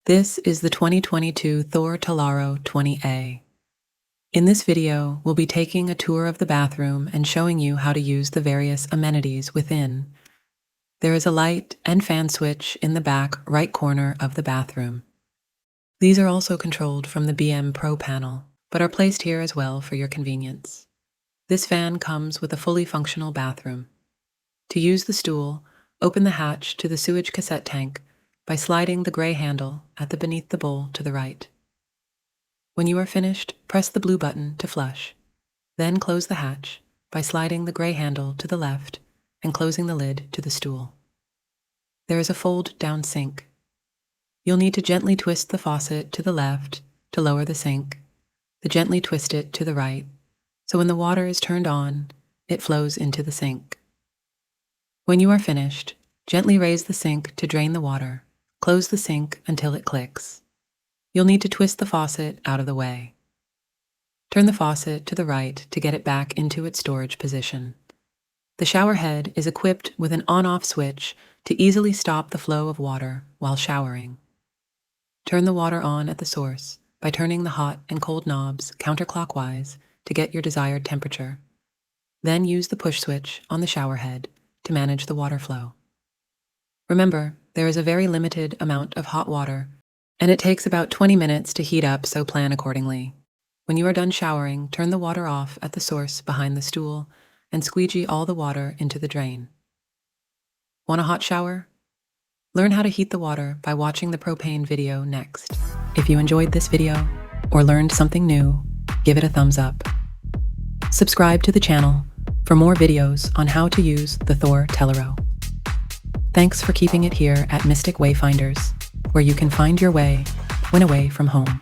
This is the 2022 Thor Tellaro 20A. In this video, we'll be taking a tour of the bathroom and showing you how to use the various amenities within. There is a light and fan switch in the back right corner of the bathroom. These are also controlled from the BM Pro panel, but are placed here as well for your convenience. This fan comes with a fully functional bathroom. To use the stool, open the hatch to the sewage cassette tank by sliding the gray handle at the beneath the bowl to the right. When you are finished, press the blue button to flush. Then close the hatch by sliding the gray handle to the left and closing the lid to the stool. There is a fold-down sink. You'll need to gently twist the faucet to the left to lower the sink, then gently twist it to the right, so when the water is turned on, it flows into the sink. When you are finished, gently raise the sink to drain the water. Close the sink until it clicks. You'll need to twist the faucet out of the way. Turn the faucet to the right to get it back into its storage position. The shower head is equipped with an on-off switch to easily stop the flow of water while showering. Turn the water on at the source by turning the hot and cold knobs counterclockwise to get your desired temperature. Then use the push switch on the shower head to manage the water flow. Remember, there is a very limited amount of hot water, and it takes about 20 minutes to heat up, so plan accordingly. When you are done showering, turn the water off at the source behind the stool and squeegee all the water into the drain. Want a hot shower? Learn how to heat the water by watching the propane video next. If you enjoyed this video or learned something new, give it a thumbs up. Subscribe to the channel for more videos on how to use the Thor Tellaro. Thanks for keeping it here at Mystic Wayfinders, where you can find your way when away from home.